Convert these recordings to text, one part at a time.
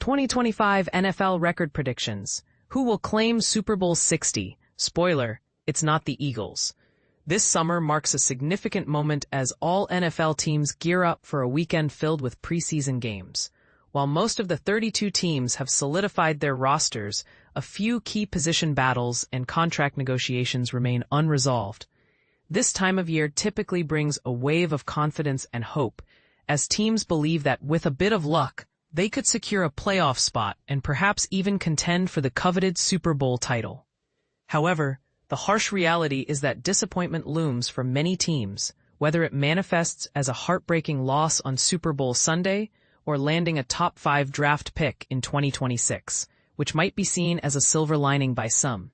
2025 NFL record predictions. Who will claim Super Bowl 60? Spoiler, it's not the Eagles. This summer marks a significant moment as all NFL teams gear up for a weekend filled with preseason games. While most of the 32 teams have solidified their rosters, a few key position battles and contract negotiations remain unresolved. This time of year typically brings a wave of confidence and hope, as teams believe that with a bit of luck, they could secure a playoff spot and perhaps even contend for the coveted Super Bowl title. However, the harsh reality is that disappointment looms for many teams, whether it manifests as a heartbreaking loss on Super Bowl Sunday or landing a top 5 draft pick in 2026, which might be seen as a silver lining by some.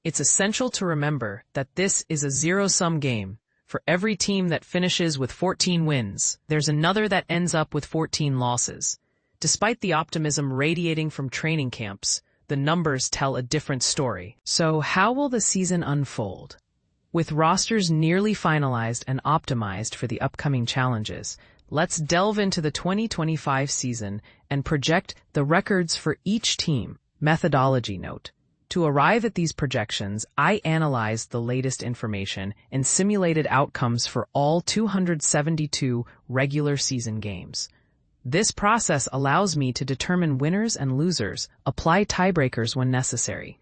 It's essential to remember that this is a zero-sum game. For every team that finishes with 14 wins, there's another that ends up with 14 losses. Despite the optimism radiating from training camps, the numbers tell a different story. So how will the season unfold? With rosters nearly finalized and optimized for the upcoming challenges, let's delve into the 2025 season and project the records for each team. Methodology note. To arrive at these projections, I analyzed the latest information and simulated outcomes for all 272 regular season games. This process allows me to determine winners and losers, apply tiebreakers when necessary,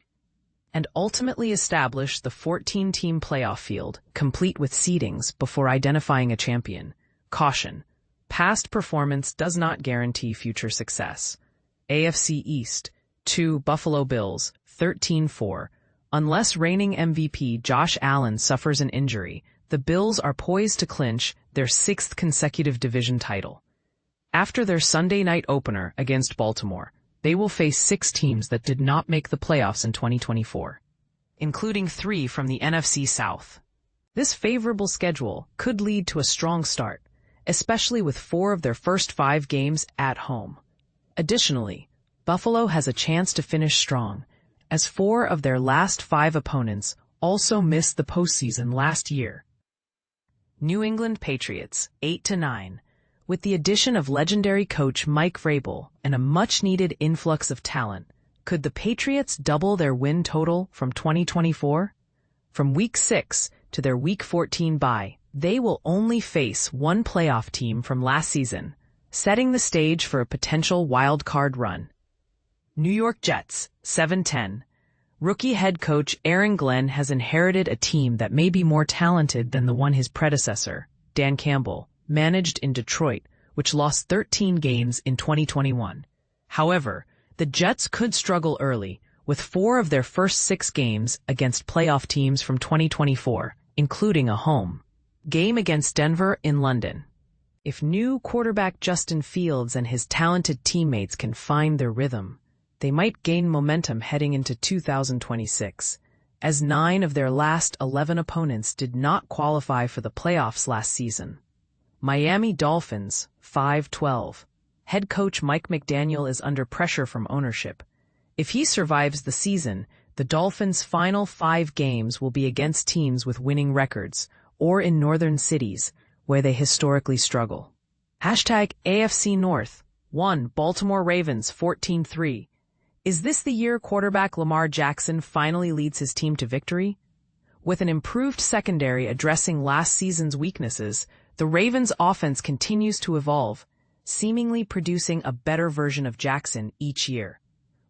and ultimately establish the 14-team playoff field, complete with seedings before identifying a champion. Caution: past performance does not guarantee future success. AFC East, 2 Buffalo Bills, 13-4. Unless reigning MVP Josh Allen suffers an injury, the Bills are poised to clinch their 6th consecutive division title. After their Sunday night opener against Baltimore, they will face 6 teams that did not make the playoffs in 2024, including 3 from the NFC South. This favorable schedule could lead to a strong start, especially with 4 of their first 5 games at home. Additionally, Buffalo has a chance to finish strong, as 4 of their last 5 opponents also missed the postseason last year. New England Patriots, 8-9. With the addition of legendary coach Mike Vrabel and a much-needed influx of talent, could the Patriots double their win total from 2024? From Week 6 to their Week 14 bye, they will only face one playoff team from last season, setting the stage for a potential wild-card run. New York Jets, 7-10. Rookie head coach Aaron Glenn has inherited a team that may be more talented than the one his predecessor, Dan Campbell, managed in Detroit, which lost 13 games in 2021. However, the Jets could struggle early, with 4 of their first 6 games against playoff teams from 2024, including a home game against Denver in London. If new quarterback Justin Fields and his talented teammates can find their rhythm, they might gain momentum heading into 2026, as 9 of their last 11 opponents did not qualify for the playoffs last season. Miami Dolphins, 5-12. Head coach Mike McDaniel is under pressure from ownership. If he survives the season, the Dolphins' final 5 games will be against teams with winning records, or in northern cities, where they historically struggle. #AFC North, 1 Baltimore Ravens, 14-3. Is this the year quarterback Lamar Jackson finally leads his team to victory? With an improved secondary addressing last season's weaknesses, the Ravens' offense continues to evolve, seemingly producing a better version of Jackson each year.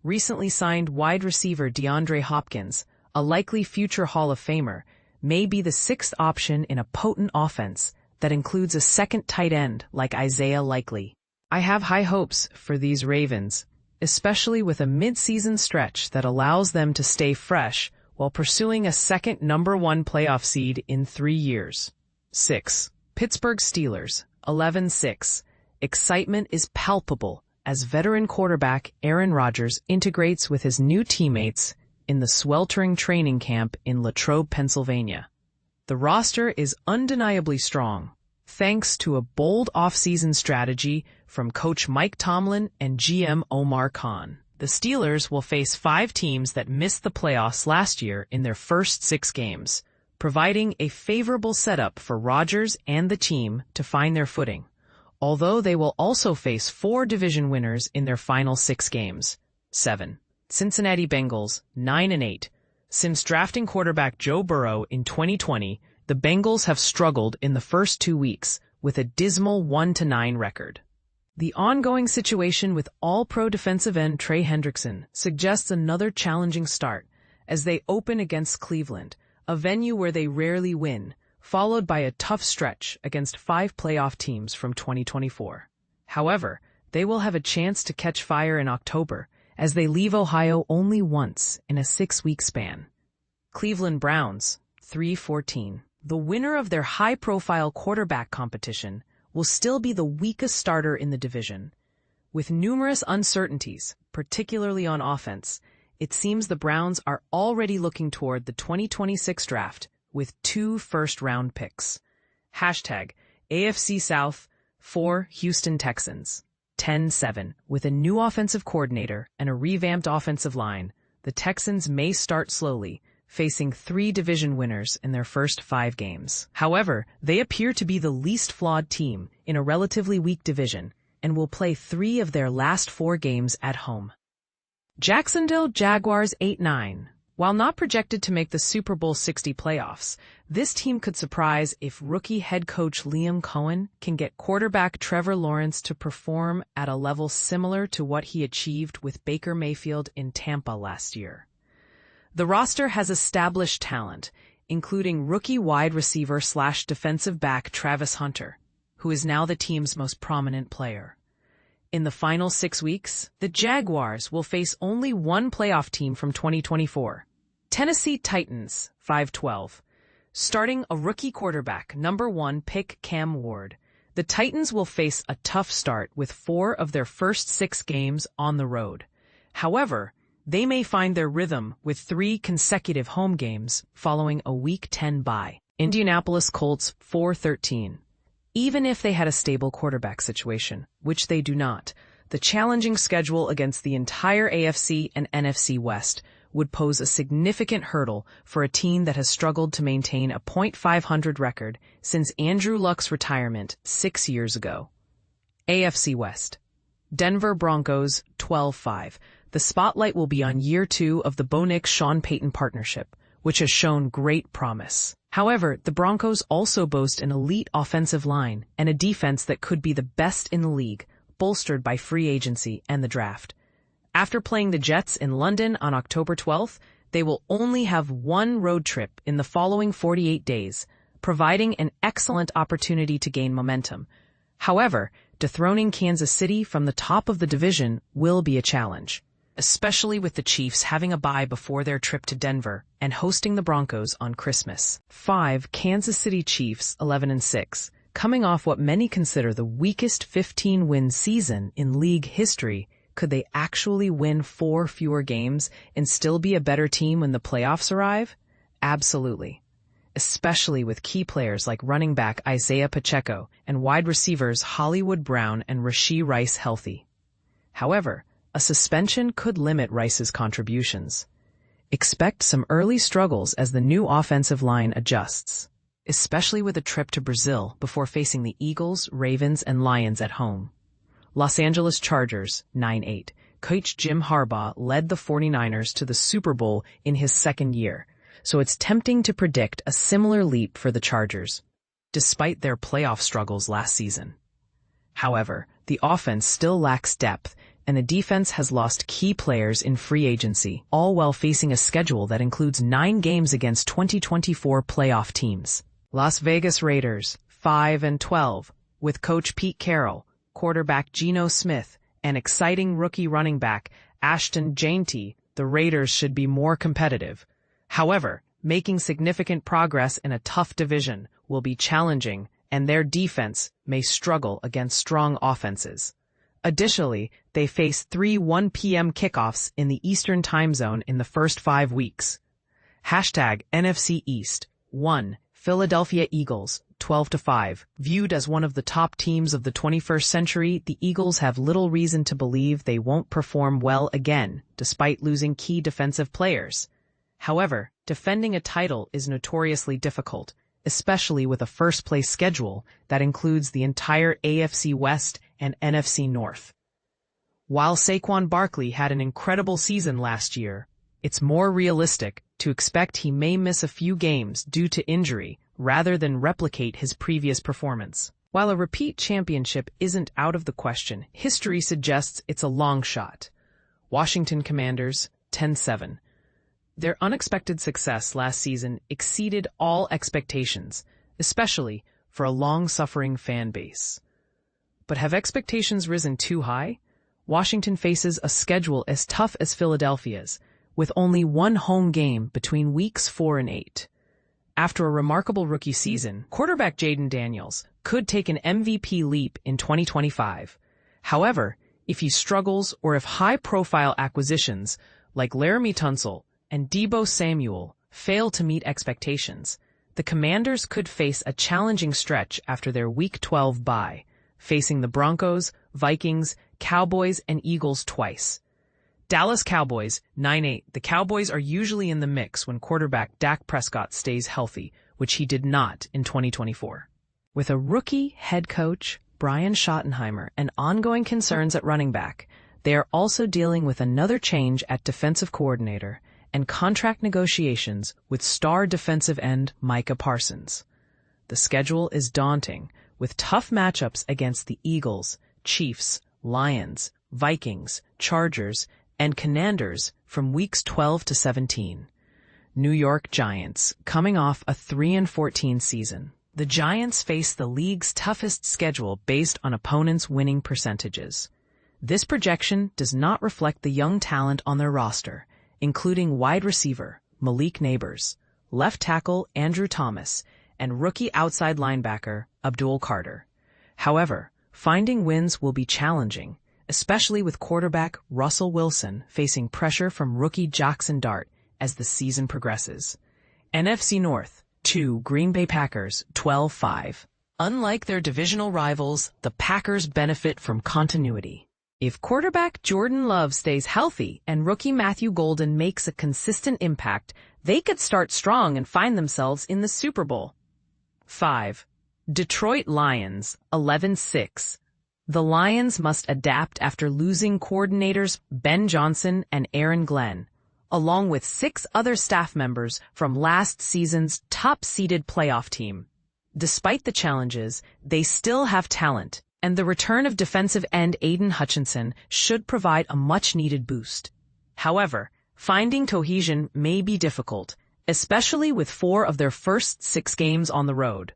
Recently signed wide receiver DeAndre Hopkins, a likely future Hall of Famer, may be the 6th option in a potent offense that includes a second tight end like Isaiah Likely. I have high hopes for these Ravens, especially with a mid-season stretch that allows them to stay fresh while pursuing a second number 1 playoff seed in 3 years. 6. Pittsburgh Steelers, 11-6. Excitement is palpable as veteran quarterback Aaron Rodgers integrates with his new teammates in the sweltering training camp in Latrobe, Pennsylvania. The roster is undeniably strong, thanks to a bold off-season strategy from coach Mike Tomlin and GM Omar Khan. The Steelers will face 5 teams that missed the playoffs last year in their first 6 games, providing a favorable setup for Rodgers and the team to find their footing. although they will also face 4 division winners in their final 6 games. 7. Cincinnati Bengals, 9-8. Since drafting quarterback Joe Burrow in 2020, the Bengals have struggled in the first 2 weeks with a dismal 1-9 record. The ongoing situation with All-Pro defensive end Trey Hendrickson suggests another challenging start as they open against Cleveland, a venue where they rarely win, followed by a tough stretch against 5 playoff teams from 2024. However, they will have a chance to catch fire in October as they leave Ohio only once in a 6-week span. Cleveland Browns, 3-14. The winner of their high-profile quarterback competition will still be the weakest starter in the division. With numerous uncertainties, particularly on offense, it seems the Browns are already looking toward the 2026 draft with 2 first-round picks. Hashtag AFC South for Houston Texans. 10-7. With a new offensive coordinator and a revamped offensive line, the Texans may start slowly, facing 3 division winners in their first 5 games. However, they appear to be the least flawed team in a relatively weak division and will play 3 of their last 4 games at home. Jacksonville Jaguars 8-9. While not projected to make the Super Bowl 60 playoffs, this team could surprise if rookie head coach Liam Cohen can get quarterback Trevor Lawrence to perform at a level similar to what he achieved with Baker Mayfield in Tampa last year. The roster has established talent, including rookie wide receiver/defensive back Travis Hunter, who is now the team's most prominent player. In the final 6 weeks, the Jaguars will face only one playoff team from 2024. Tennessee Titans, 5-12. Starting a rookie quarterback, number 1 pick Cam Ward, the Titans will face a tough start with 4 of their first 6 games on the road. However, they may find their rhythm with 3 consecutive home games following a Week 10 bye. Indianapolis Colts, 4-13. Even if they had a stable quarterback situation, which they do not, the challenging schedule against the entire AFC and NFC West would pose a significant hurdle for a team that has struggled to maintain a .500 record since Andrew Luck's retirement 6 years ago. AFC West. Denver Broncos, 12-5. The spotlight will be on year 2 of the Bo Nix-Sean Payton partnership, which has shown great promise. However, the Broncos also boast an elite offensive line and a defense that could be the best in the league, bolstered by free agency and the draft. After playing the Jets in London on October 12th, they will only have 1 road trip in the following 48 days, providing an excellent opportunity to gain momentum. However, dethroning Kansas City from the top of the division will be a challenge, especially with the Chiefs having a bye before their trip to Denver and hosting the Broncos on Christmas. 5. Kansas City Chiefs, 11-6. Coming off what many consider the weakest 15-win season in league history, could they actually win 4 fewer games and still be a better team when the playoffs arrive? Absolutely. Especially with key players like running back Isaiah Pacheco and wide receivers Hollywood Brown and Rashee Rice healthy. However, a suspension could limit Rice's contributions. Expect some early struggles as the new offensive line adjusts, especially with a trip to Brazil before facing the Eagles, Ravens, and Lions at home. Los Angeles Chargers, 9-8. Coach Jim Harbaugh led the 49ers to the Super Bowl in his 2nd year, so it's tempting to predict a similar leap for the Chargers, despite their playoff struggles last season. However, the offense still lacks depth, and the defense has lost key players in free agency, all while facing a schedule that includes 9 games against 2024 playoff teams. Las Vegas Raiders, 5-12, with coach Pete Carroll, quarterback Geno Smith, and exciting rookie running back Ashton Jeanty, the Raiders should be more competitive. However, making significant progress in a tough division will be challenging, and their defense may struggle against strong offenses. Additionally, they face 3 1 p.m. kickoffs in the Eastern time zone in the first 5 weeks. Hashtag NFC East. 1. Philadelphia Eagles, 12-5. Viewed as one of the top teams of the 21st century, the Eagles have little reason to believe they won't perform well again, despite losing key defensive players. However, defending a title is notoriously difficult, especially with a first-place schedule that includes the entire AFC West and NFC North. While Saquon Barkley had an incredible season last year, it's more realistic to expect he may miss a few games due to injury rather than replicate his previous performance. While a repeat championship isn't out of the question, history suggests it's a long shot. Washington Commanders, 10-7. Their unexpected success last season exceeded all expectations, especially for a long-suffering fan base. But have expectations risen too high? Washington faces a schedule as tough as Philadelphia's, with only one home game between weeks 4 and 8. After a remarkable rookie season, quarterback Jaden Daniels could take an MVP leap in 2025. However, if he struggles or if high-profile acquisitions like Laramie Tunsil and Deebo Samuel fail to meet expectations, the Commanders could face a challenging stretch after their Week 12 bye, facing the Broncos, Vikings, Cowboys, and Eagles twice. Dallas Cowboys, 9-8. The Cowboys are usually in the mix when quarterback Dak Prescott stays healthy, which he did not in 2024. With a rookie head coach, Brian Schottenheimer, and ongoing concerns at running back, they are also dealing with another change at defensive coordinator and contract negotiations with star defensive end Micah Parsons. The schedule is daunting, with tough matchups against the Eagles, Chiefs, Lions, Vikings, Chargers, and Commanders from weeks 12 to 17. New York Giants, coming off a 3-14 season. The Giants face the league's toughest schedule based on opponents' winning percentages. This projection does not reflect the young talent on their roster, including wide receiver Malik Nabers, left tackle Andrew Thomas, and rookie outside linebacker Abdul Carter. However, finding wins will be challenging, especially with quarterback Russell Wilson facing pressure from rookie Jackson Dart as the season progresses. NFC North, 2 Green Bay Packers, 12-5. Unlike their divisional rivals, the Packers benefit from continuity. If quarterback Jordan Love stays healthy and rookie Matthew Golden makes a consistent impact, they could start strong and find themselves in the Super Bowl. 5. Detroit Lions, 11-6. The Lions must adapt after losing coordinators Ben Johnson and Aaron Glenn, along with 6 other staff members from last season's top-seeded playoff team. Despite the challenges, they still have talent, and the return of defensive end Aiden Hutchinson should provide a much-needed boost. However, finding cohesion may be difficult, especially with 4 of their first 6 games on the road.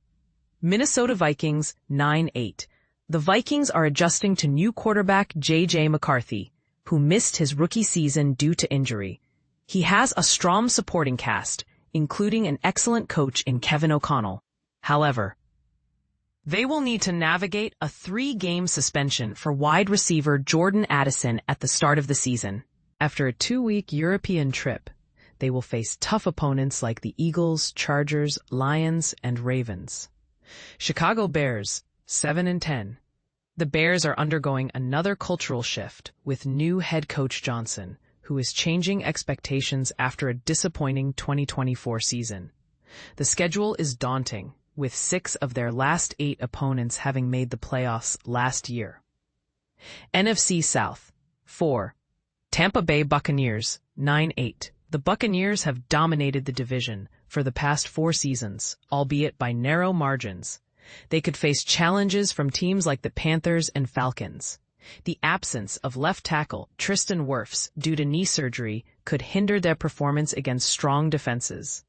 Minnesota Vikings, 9-8. The Vikings are adjusting to new quarterback J.J. McCarthy, who missed his rookie season due to injury. He has a strong supporting cast, including an excellent coach in Kevin O'Connell. However, they will need to navigate a 3-game suspension for wide receiver Jordan Addison at the start of the season. After a 2-week European trip, they will face tough opponents like the Eagles, Chargers, Lions, and Ravens. Chicago Bears, 7-10. The Bears are undergoing another cultural shift with new head coach Johnson, who is changing expectations after a disappointing 2024 season. The schedule is daunting, with 6 of their last 8 opponents having made the playoffs last year. NFC South, 4. Tampa Bay Buccaneers, 9-8. The Buccaneers have dominated the division for the past 4 seasons, albeit by narrow margins. They could face challenges from teams like the Panthers and Falcons. The absence of left tackle Tristan Wirfs due to knee surgery could hinder their performance against strong defenses.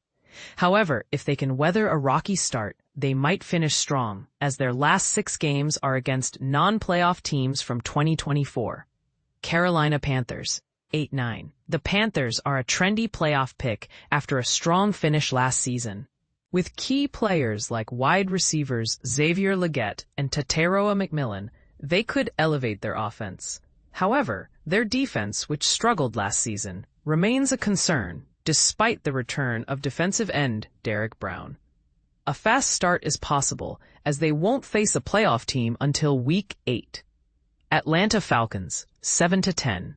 However, if they can weather a rocky start, they might finish strong, as their last 6 games are against non-playoff teams from 2024. Carolina Panthers, 8-9. The Panthers are a trendy playoff pick after a strong finish last season. With key players like wide receivers Xavier Legette and Tateroa McMillan, they could elevate their offense. However, their defense, which struggled last season, remains a concern, despite the return of defensive end Derek Brown. A fast start is possible, as they won't face a playoff team until Week 8. Atlanta Falcons, 7-10.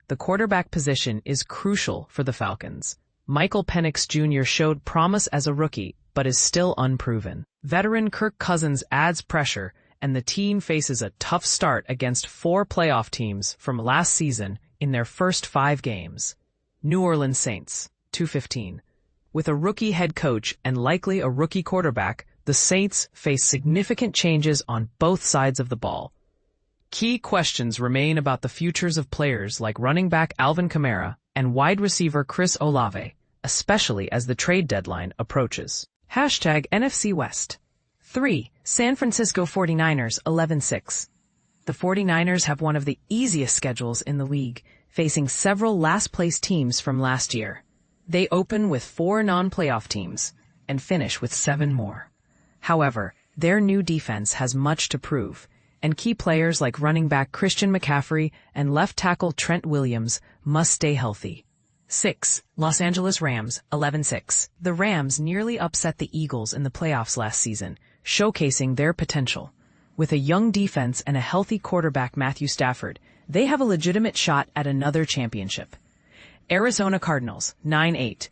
The quarterback position is crucial for the Falcons. Michael Penix Jr. showed promise as a rookie, but is still unproven. Veteran Kirk Cousins adds pressure, and the team faces a tough start against 4 playoff teams from last season in their first 5 games. New Orleans Saints, 2-15. With a rookie head coach and likely a rookie quarterback, the Saints face significant changes on both sides of the ball. Key questions remain about the futures of players like running back Alvin Kamara and wide receiver Chris Olave, especially as the trade deadline approaches. #NFC West. 3. San Francisco 49ers 11-6. The 49ers have one of the easiest schedules in the league, facing several last-place teams from last year. They open with 4 non-playoff teams and finish with 7 more. However, their new defense has much to prove, and key players like running back Christian McCaffrey and left tackle Trent Williams must stay healthy. 6. Los Angeles Rams 11-6. The Rams nearly upset the Eagles in the playoffs last season, showcasing their potential. With a young defense and a healthy quarterback Matthew Stafford, they have a legitimate shot at another championship. Arizona Cardinals 9-8.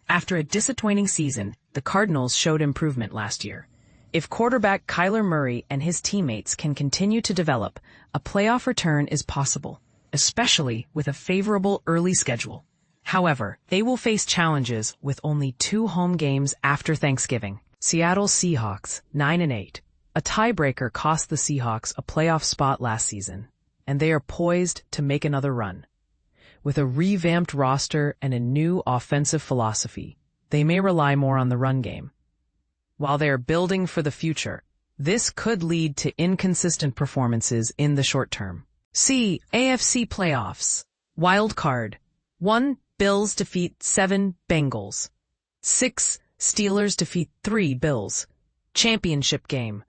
After a disappointing season, the Cardinals showed improvement last year. If quarterback Kyler Murray and his teammates can continue to develop, a playoff return is possible, especially with a favorable early schedule. However, they will face challenges with only 2 home games after Thanksgiving. Seattle Seahawks 9-8. A tiebreaker cost the Seahawks a playoff spot last season, and they are poised to make another run. With a revamped roster and a new offensive philosophy, they may rely more on the run game. While they are building for the future, this could lead to inconsistent performances in the short term. AFC Playoffs. Wild card. 1. Bills defeat 7 Bengals. 6. Steelers defeat 3 Bills. Championship game.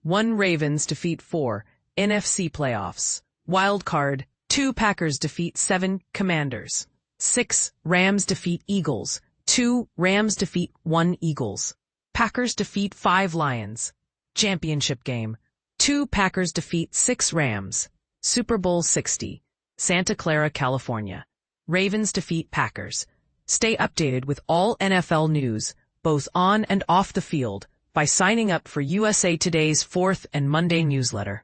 1. Ravens defeat 4. NFC Playoffs. Wild card. 2. Packers defeat 7 Commanders. 6. Rams defeat Eagles. 2. Rams defeat 1 Eagles. Packers defeat 5 Lions. Championship game. 2. Packers defeat 6 Rams. Super Bowl 60. Santa Clara, California. Ravens defeat Packers. Stay updated with all NFL news, both on and off the field, by signing up for USA Today's 4th and Monday newsletter.